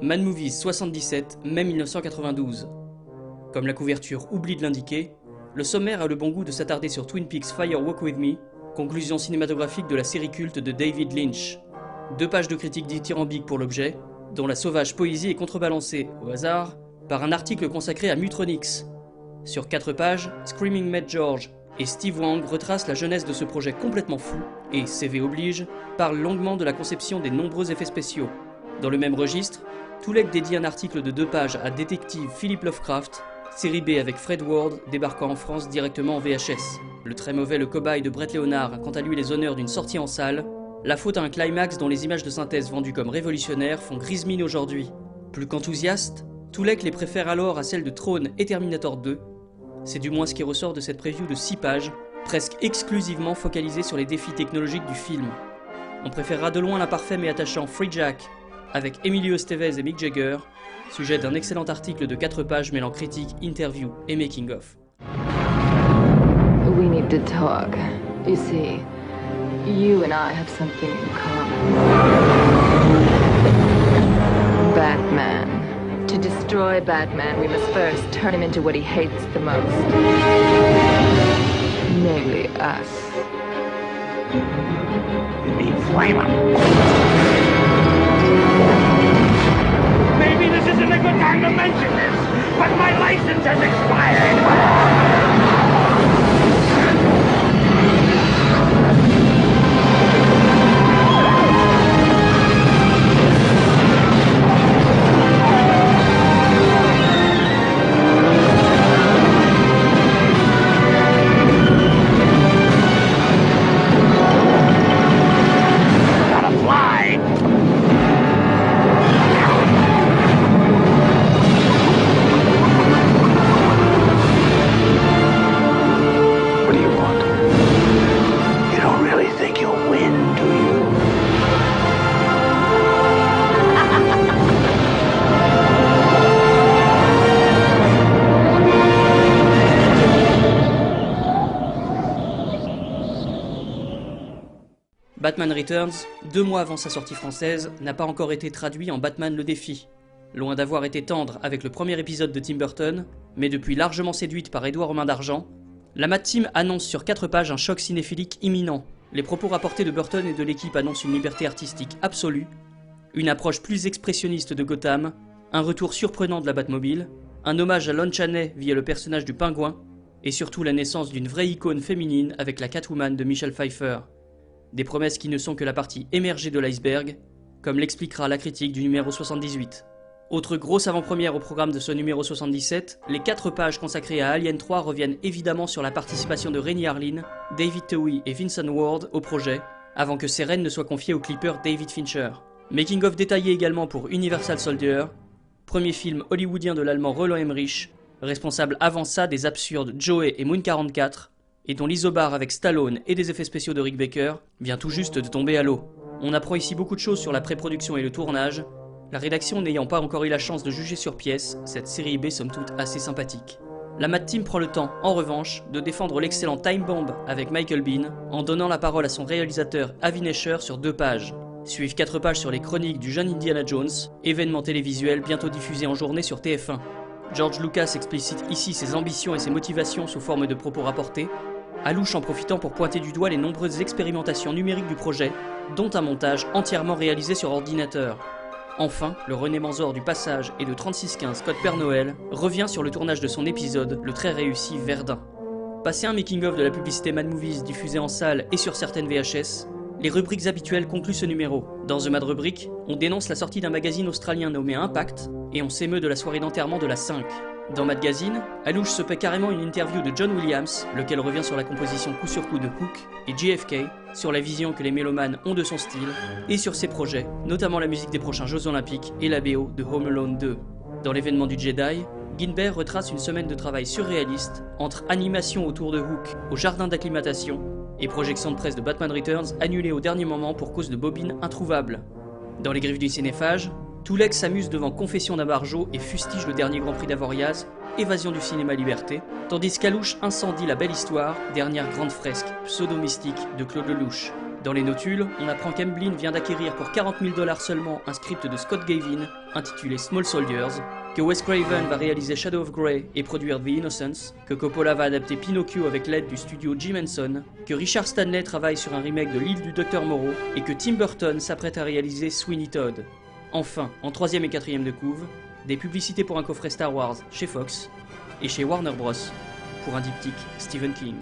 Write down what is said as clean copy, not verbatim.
Mad Movies 77, mai 1992. Comme la couverture oublie de l'indiquer, le sommaire a le bon goût de s'attarder sur Twin Peaks Fire Walk With Me, conclusion cinématographique de la série culte de David Lynch. 2 pages de critique dithyrambique pour l'objet, dont la sauvage poésie est contrebalancée, au hasard, par un article consacré à Mutronix. Sur 4 pages, Screaming Mad George et Steve Wang retracent la jeunesse de ce projet complètement fou, et, CV oblige, parlent longuement de la conception des nombreux effets spéciaux. Dans le même registre, Toulek dédie un article de 2 pages à détective Philip Lovecraft, série B avec Fred Ward débarquant en France directement en VHS. Le très mauvais Le Cobaye de Brett Leonard a quant à lui les honneurs d'une sortie en salle, la faute à un climax dont les images de synthèse vendues comme révolutionnaires font grise mine aujourd'hui. Plus qu'enthousiaste, Toulek les préfère alors à celles de Throne et Terminator 2, c'est du moins ce qui ressort de cette preview de 6 pages, presque exclusivement focalisée sur les défis technologiques du film. On préférera de loin l'imparfait mais attachant Free Jack, avec Emilio Estevez et Mick Jagger, sujet d'un excellent article de 4 pages mêlant critique, interview et making-of. We need to talk. You see, you and I have something in common. Batman. To destroy Batman, we must first turn him into what he hates the most. Namely us. You mean flame him? Maybe this isn't a good time to mention this, but my license has expired! Batman Returns, 2 mois avant sa sortie française, n'a pas encore été traduit en Batman le défi. Loin d'avoir été tendre avec le premier épisode de Tim Burton, mais depuis largement séduite par Édouard aux mains d'argent, la Mad Team annonce sur 4 pages un choc cinéphilique imminent. Les propos rapportés de Burton et de l'équipe annoncent une liberté artistique absolue, une approche plus expressionniste de Gotham, un retour surprenant de la Batmobile, un hommage à Lon Chaney via le personnage du Pingouin, et surtout la naissance d'une vraie icône féminine avec la Catwoman de Michelle Pfeiffer. Des promesses qui ne sont que la partie émergée de l'iceberg, comme l'expliquera la critique du numéro 78. Autre grosse avant-première au programme de ce numéro 77, les 4 pages consacrées à Alien 3 reviennent évidemment sur la participation de Renny Harlin, David Towie et Vincent Ward au projet, avant que ces rênes ne soient confiées au clipper David Fincher. Making-of détaillé également pour Universal Soldier, premier film hollywoodien de l'allemand Roland Emmerich, responsable avant ça des absurdes Joey et Moon 44, et dont l'isobar avec Stallone et des effets spéciaux de Rick Baker vient tout juste de tomber à l'eau. On apprend ici beaucoup de choses sur la pré-production et le tournage, la rédaction n'ayant pas encore eu la chance de juger sur pièce, cette série B somme toute assez sympathique. La Mad Team prend le temps, en revanche, de défendre l'excellent Time Bomb avec Michael Biehn, en donnant la parole à son réalisateur Avi Nesher sur 2 pages. Suivent 4 pages sur les chroniques du jeune Indiana Jones, événement télévisuel bientôt diffusé en journée sur TF1. George Lucas explicite ici ses ambitions et ses motivations sous forme de propos rapportés, Alouche en profitant pour pointer du doigt les nombreuses expérimentations numériques du projet, dont un montage entièrement réalisé sur ordinateur. Enfin, le René Manzor du Passage et de 3615 Code Père Noël revient sur le tournage de son épisode, le très réussi Verdun. Passé un making-of de la publicité Mad Movies diffusée en salle et sur certaines VHS, les rubriques habituelles concluent ce numéro. Dans The Mad Rubric, on dénonce la sortie d'un magazine australien nommé Impact, et on s'émeut de la soirée d'enterrement de la 5. Dans Madgazine, Alouche se paie carrément une interview de John Williams, lequel revient sur la composition coup sur coup de Hook et JFK, sur la vision que les mélomanes ont de son style, et sur ses projets, notamment la musique des prochains Jeux Olympiques et la BO de Home Alone 2. Dans l'événement du Jedi, Guinbert retrace une semaine de travail surréaliste, entre animation autour de Hook au jardin d'acclimatation, et projection de presse de Batman Returns annulée au dernier moment pour cause de bobines introuvables. Dans les griffes du cinéphage, Toulek s'amuse devant Confession d'un barjot et fustige le dernier Grand Prix d'Avoriaz, Évasion du cinéma liberté, tandis qu'Alouche incendie La Belle Histoire, dernière grande fresque pseudo-mystique de Claude Lelouch. Dans les notules, on apprend qu'Emblin vient d'acquérir pour 40 000 $ seulement un script de Scott Gavin intitulé Small Soldiers, que Wes Craven va réaliser Shadow of Grey et produire The Innocents, que Coppola va adapter Pinocchio avec l'aide du studio Jim Henson, que Richard Stanley travaille sur un remake de L'île du Docteur Moreau et que Tim Burton s'apprête à réaliser Sweeney Todd. Enfin, en 3e et 4e de couve, des publicités pour un coffret Star Wars chez Fox et chez Warner Bros. Pour un diptyque Stephen King.